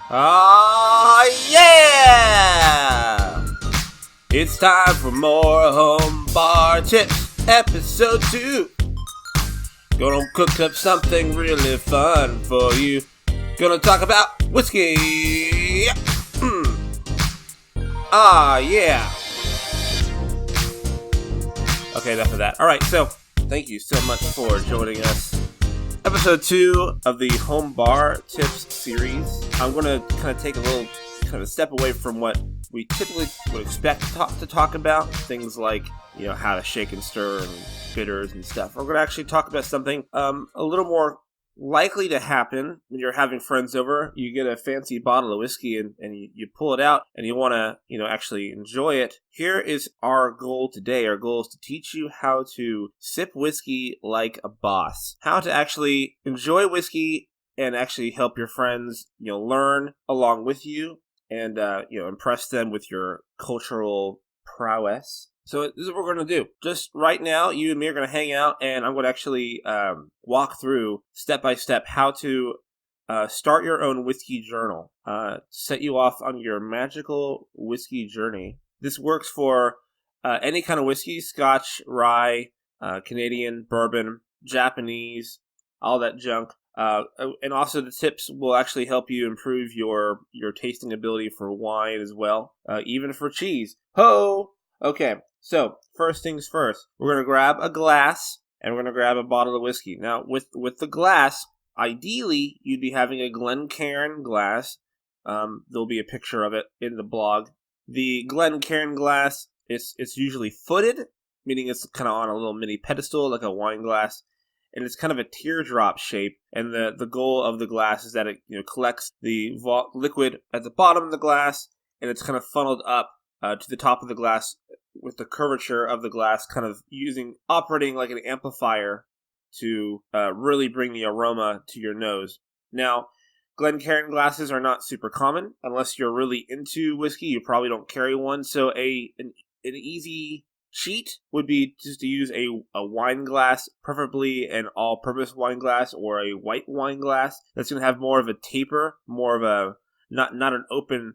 Ah, yeah! It's time for more home bar tips, episode 2. Gonna cook up something really fun for you. Gonna talk about whiskey. Ah, yeah. Okay, enough of that. Alright, so thank you so much for joining us. Episode 2 of the Home Bar Tips series. I'm going to kind of take a little kind of step away from what we typically would expect to talk about. Things like, how to shake and stir and bitters and stuff. We're going to actually talk about something a little more likely to happen when you're having friends over. You get a fancy bottle of whiskey and you pull it out and you want to, actually enjoy it. Here is our goal today. Our goal is to teach you how to sip whiskey like a boss. How to actually enjoy whiskey and actually help your friends, learn along with you and, impress them with your cultural prowess. So this is what we're going to do. Just right now, you and me are going to hang out, and I'm going to actually walk through step-by-step how to start your own whiskey journal. Set you off on your magical whiskey journey. This works for any kind of whiskey: Scotch, rye, Canadian, bourbon, Japanese, all that junk. And also the tips will actually help you improve your tasting ability for wine as well, even for cheese. Ho! Okay, so first things first, we're going to grab a glass and we're going to grab a bottle of whiskey. Now, with the glass, ideally, you'd be having a Glencairn glass. There'll be a picture of it in the blog. The Glencairn glass, it's usually footed, meaning it's kind of on a little mini pedestal like a wine glass. And it's kind of a teardrop shape, and the goal of the glass is that it collects the liquid at the bottom of the glass, and it's kind of funneled up to the top of the glass with the curvature of the glass kind of operating like an amplifier to really bring the aroma to your nose. Now, Glencairn glasses are not super common. Unless you're really into whiskey, you probably don't carry one, so an easy cheat would be just to use a wine glass, preferably an all-purpose wine glass or a white wine glass that's going to have more of a taper, more of a not an open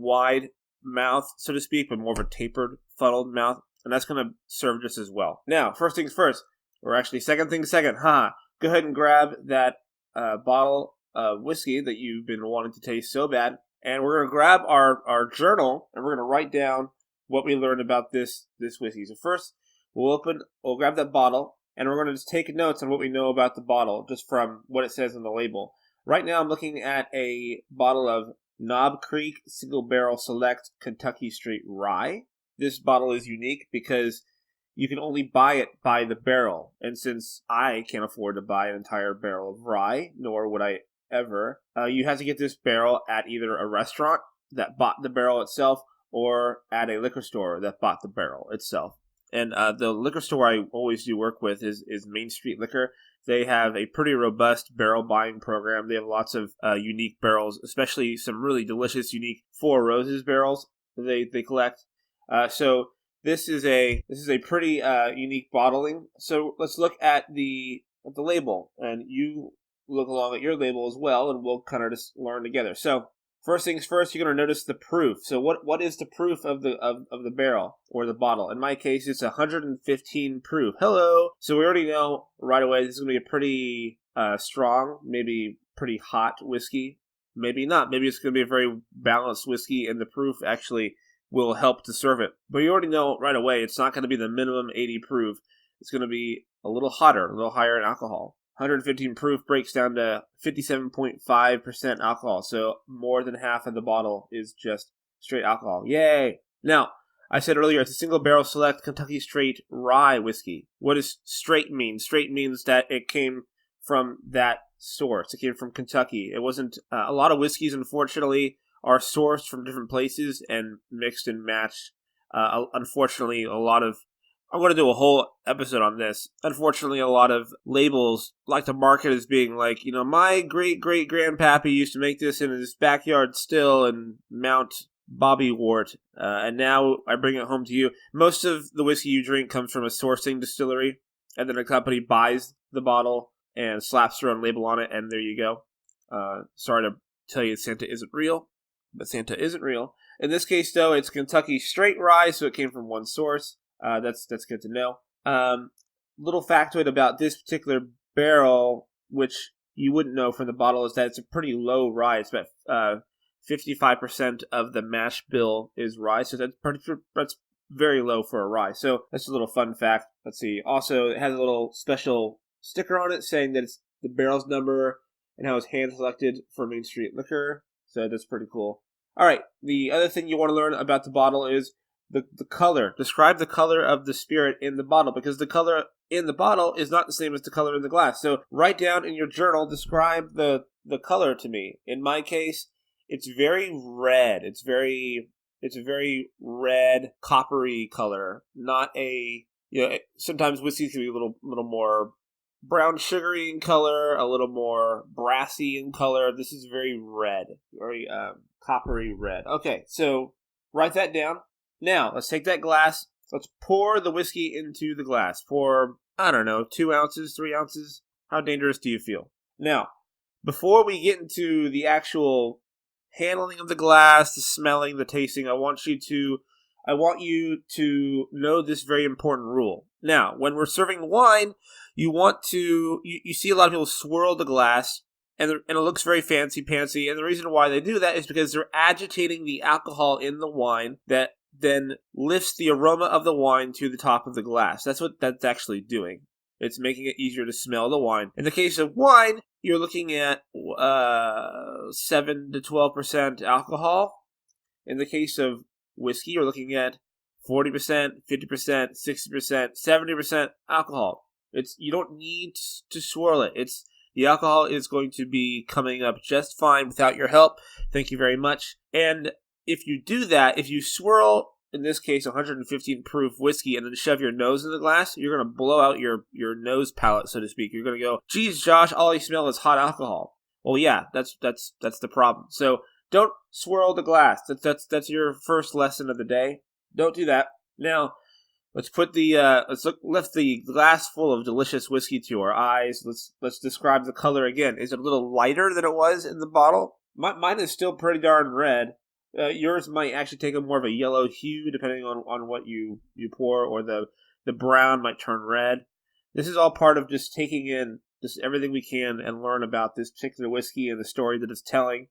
wide mouth, so to speak, but more of a tapered, funneled mouth, and that's going to serve just as well. Now, first things first, or actually second things second, go ahead and grab that bottle of whiskey that you've been wanting to taste so bad, and we're going to grab our journal, and we're going to write down what we learned about this whiskey. So first, we'll grab that bottle, and we're going to just take notes on what we know about the bottle, just from what it says on the label. Right now, I'm looking at a bottle of Knob Creek Single Barrel Select Kentucky Straight Rye. This bottle is unique because you can only buy it by the barrel, and since I can't afford to buy an entire barrel of rye, nor would I ever, you have to get this barrel at either a restaurant that bought the barrel itself, or at a liquor store that bought the barrel itself. And the liquor store I always do work with is Main Street Liquor. They have a pretty robust barrel buying program. They have lots of unique barrels, especially some really delicious, unique Four Roses barrels that they collect. So this is a pretty unique bottling. So let's look at the label, and you look along at your label as well, and we'll kind of just learn together. So first things first, you're going to notice the proof. So what is the proof of the barrel or the bottle? In my case, it's 115 proof. Hello. So we already know right away this is going to be a pretty strong, maybe pretty hot whiskey. Maybe not. Maybe it's going to be a very balanced whiskey, and the proof actually will help to serve it. But you already know right away it's not going to be the minimum 80 proof. It's going to be a little hotter, a little higher in alcohol. 115 proof breaks down to 57.5% alcohol, so more than half of the bottle is just straight alcohol. Yay! Now, I said earlier, it's a single barrel select Kentucky Straight Rye whiskey. What does straight mean? Straight means that it came from that source. It came from Kentucky. It wasn't, a lot of whiskeys, unfortunately, are sourced from different places and mixed and matched. Unfortunately, I'm going to do a whole episode on this. Unfortunately, a lot of labels like to market as being like, my great-great-grandpappy used to make this in his backyard still in Mount Bobby Wart, and now I bring it home to you. Most of the whiskey you drink comes from a sourcing distillery, and then a company buys the bottle and slaps their own label on it, and there you go. Sorry to tell you Santa isn't real, but Santa isn't real. In this case, though, it's Kentucky straight rye, so it came from one source. That's good to know. Little factoid about this particular barrel, which you wouldn't know from the bottle, is that it's a pretty low rye. It's about 55% of the mash bill is rye, so that's very low for a rye. So that's a little fun fact. Let's see. Also, it has a little special sticker on it saying that it's the barrel's number and how it's hand selected for Main Street Liquor. So that's pretty cool. All right. The other thing you want to learn about the bottle is the color. Describe the color of the spirit in the bottle, because the color in the bottle is not the same as the color in the glass. So write down in your journal, describe the color to me. In my case, it's very red. It's a very red, coppery color. Not a, sometimes whiskey can be a little more brown sugary in color, a little more brassy in color. This is very red, very coppery red. Okay, so write that down. Now, let's take that glass. Let's pour the whiskey into the glass. Pour, 2 ounces, 3 ounces. How dangerous do you feel? Now, before we get into the actual handling of the glass, the smelling, the tasting, I want you to know this very important rule. Now, when we're serving wine, you see a lot of people swirl the glass, and it looks very fancy-pantsy, and the reason why they do that is because they're agitating the alcohol in the wine that then lifts the aroma of the wine to the top of the glass. That's what that's actually doing. It's making it easier to smell the wine. In the case of wine, you're looking at 7 to 12% alcohol. In the case of whiskey, you're looking at 40%, 50%, 60%, 70% alcohol. You don't need to swirl it. The alcohol is going to be coming up just fine without your help. Thank you very much. And if you do that, if you swirl, in this case, 115 proof whiskey, and then shove your nose in the glass, you're going to blow out your nose palate, so to speak. You're going to go, geez, Josh, all I smell is hot alcohol. Well, yeah, that's the problem. So don't swirl the glass. That's your first lesson of the day. Don't do that. Now, let's put lift the glass full of delicious whiskey to our eyes. Let's describe the color again. Is it a little lighter than it was in the bottle? Mine is still pretty darn red. Yours might actually take a more of a yellow hue depending on what you pour, or the brown might turn red. This is all part of just taking in just everything we can and learn about this particular whiskey and the story that it's telling.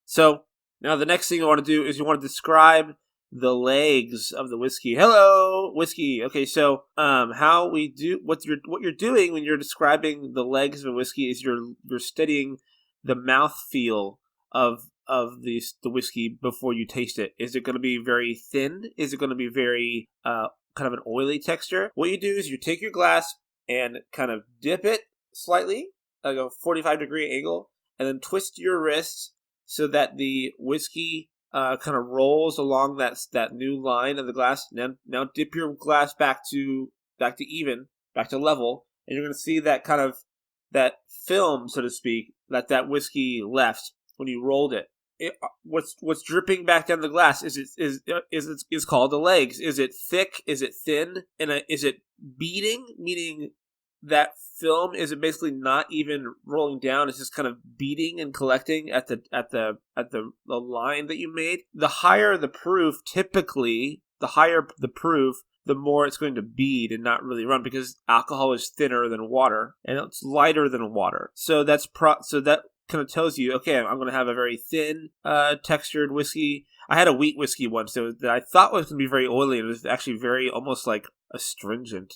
So now the next thing you want to do is you want to describe the legs of the whiskey. Hello, whiskey. Okay, so what you're doing when you're describing the legs of a whiskey is you're studying the mouthfeel of the whiskey before you taste it. Is it going to be very thin? Is it going to be very kind of an oily texture? What you do is you take your glass and kind of dip it slightly, like a 45-degree angle, and then twist your wrists so that the whiskey kind of rolls along that new line of the glass. Now dip your glass back to level, and you're going to see that kind of that film, so to speak, that whiskey left when you rolled it. What's dripping back down the glass is called the legs. Is it thick? Is it thin? And is it beading? Meaning that film, is it basically not even rolling down? It's just kind of beading and collecting at the line that you made. The higher the proof, typically, the higher the proof, the more it's going to bead and not really run, because alcohol is thinner than water and it's lighter than water. So that kind of tells you, okay, I'm going to have a very thin textured whiskey. I had a wheat whiskey once that I thought was going to be very oily, and it was actually very almost like astringent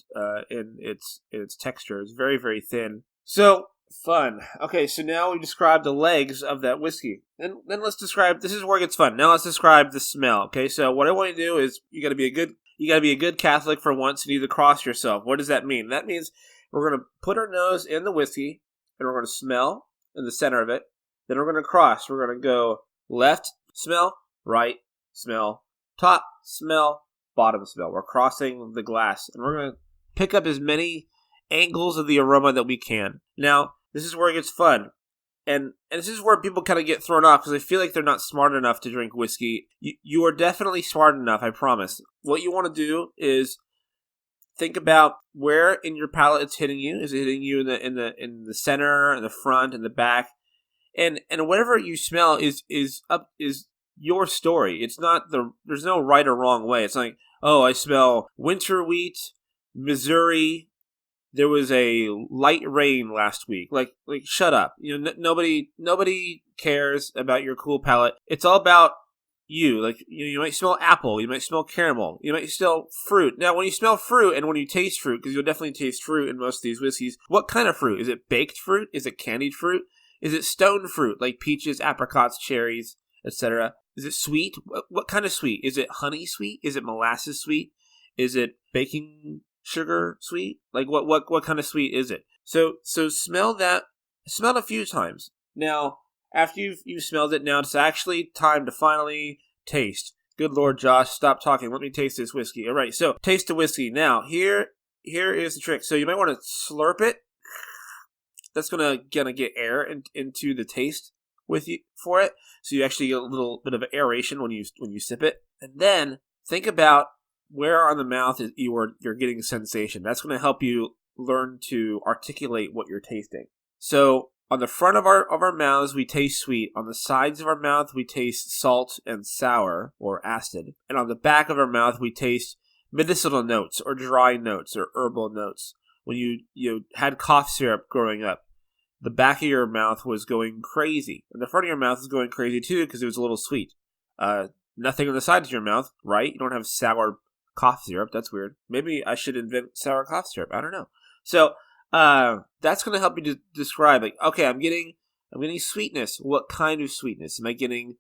in its texture. It's very, very thin. So fun. Okay, so now we described the legs of that whiskey. And then let's describe, this is where it gets fun. Now let's describe the smell. Okay, so what I want you to do is you got to be a good Catholic for once and either cross yourself. What does that mean? That means we're going to put our nose in the whiskey and we're going to smell in the center of it. Then we're going to cross. We're going to go left, smell, right, smell, top, smell, bottom smell. We're crossing the glass, and we're going to pick up as many angles of the aroma that we can. Now, this is where it gets fun. And this is where people kind of get thrown off because they feel like they're not smart enough to drink whiskey. You are definitely smart enough, I promise. What you want to do is think about where in your palate it's hitting you. Is it hitting you in the center, in the front, in the back? And whatever you smell is your story. It's not there's no right or wrong way. It's like, oh, I smell winter wheat, Missouri. There was a light rain last week. Like shut up. Nobody cares about your cool palate. It's all about you. Like you might smell apple, you might smell caramel, you might smell fruit. Now, when you smell fruit and when you taste fruit, because you'll definitely taste fruit in most of these whiskeys, what kind of fruit? Is it baked fruit? Is it candied fruit? Is it stone fruit like peaches, apricots, cherries, etc.? Is it sweet? What kind of sweet? Is it honey sweet? Is it molasses sweet? Is it baking sugar sweet? Like what kind of sweet is it? So smell that. Smell it a few times. Now, after you've smelled it, now it's actually time to finally taste. Good Lord, Josh, stop talking. Let me taste this whiskey. All right, so taste the whiskey. Now, here is the trick. So you might want to slurp it. That's gonna get air into the taste for it. So you actually get a little bit of aeration when you sip it. And then think about where on the mouth you're getting sensation. That's going to help you learn to articulate what you're tasting. So on the front of our mouths, we taste sweet. On the sides of our mouth, we taste salt and sour or acid. And on the back of our mouth, we taste medicinal notes or dry notes or herbal notes. When you had cough syrup growing up, the back of your mouth was going crazy. And the front of your mouth is going crazy too because it was a little sweet. Nothing on the sides of your mouth, right? You don't have sour cough syrup. That's weird. Maybe I should invent sour cough syrup. I don't know. So that's going to help you to describe, like, okay, I'm getting sweetness. What kind of sweetness am I getting?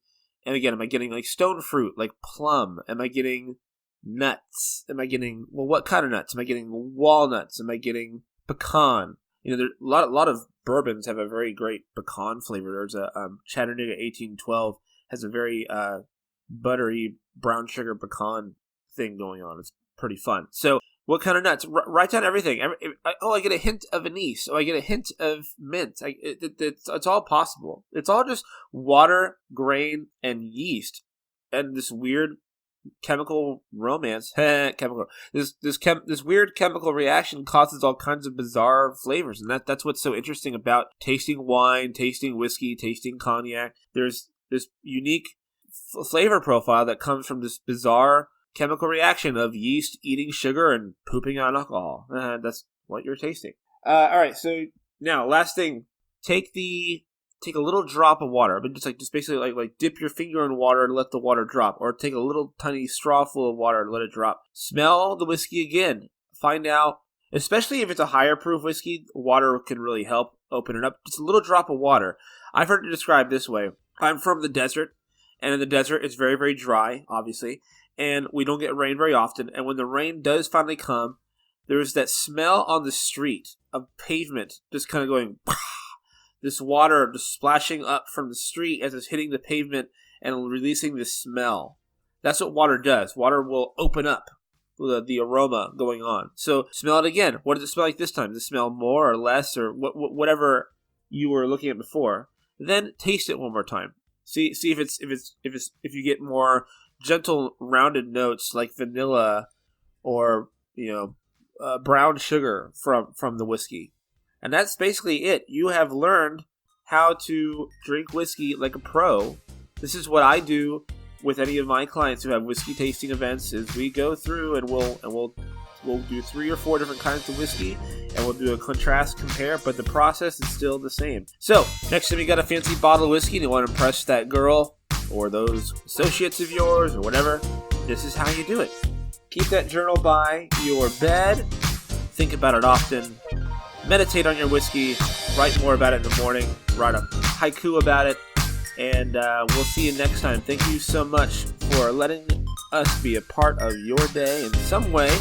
And again, am I getting like stone fruit, like plum? Am I getting nuts? Am I getting, well, what kind of nuts? Am I getting walnuts? Am I getting pecan? There a lot of bourbons have a very great pecan flavor. There's a Chattanooga 1812 has a very buttery brown sugar pecan thing going on. It's pretty fun. So what kind of nuts? Write down everything. I get a hint of anise. I get a hint of mint. It's all possible. It's all just water, grain, and yeast, and this weird chemical romance. This weird chemical reaction causes all kinds of bizarre flavors, and that's what's so interesting about tasting wine, tasting whiskey, tasting cognac. There's this unique flavor profile that comes from this bizarre chemical reaction of yeast eating sugar and pooping out alcohol. That's what you're tasting. All right, so now last thing, take a little drop of water, but just basically like dip your finger in water and let the water drop, or take a little tiny straw full of water and let it drop. Smell the whiskey again. Find out, especially if it's a higher proof whiskey, water can really help open it up. Just a little drop of water. I've heard it described this way. I'm from the desert, and in the desert it's very, very dry, obviously, and we don't get rain very often. And when the rain does finally come, there's that smell on the street of pavement just kind of going, this water just splashing up from the street as it's hitting the pavement and releasing this smell. That's what water does. Water will open up the aroma going on. So smell it again. What does it smell like this time? Does it smell more or less or whatever you were looking at before? Then taste it one more time. See if you get more gentle rounded notes like vanilla or brown sugar from the whiskey. And that's basically it. You have learned how to drink whiskey like a pro. This is what I do with any of my clients who have whiskey tasting events. Is we go through and we'll do 3 or 4 different kinds of whiskey, and we'll do a contrast compare, but the process is still the same. So next time you got a fancy bottle of whiskey and you want to impress that girl or those associates of yours or whatever, this is how you do it. Keep that journal by your bed. Think about it often. Meditate on your whiskey. Write more about it in the morning. Write a haiku about it. And we'll see you next time. Thank you so much for letting us be a part of your day in some way.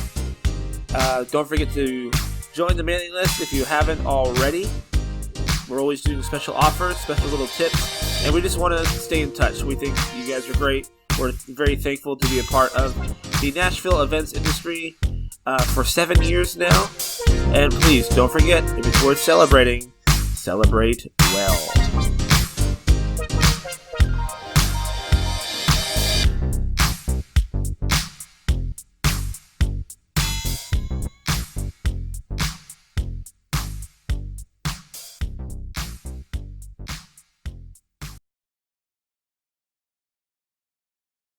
Don't forget to join the mailing list if you haven't already. We're always doing special offers, special little tips, and we just want to stay in touch. We think you guys are great. We're very thankful to be a part of the Nashville events industry for 7 years now. And please, don't forget, if it's worth celebrating, celebrate well.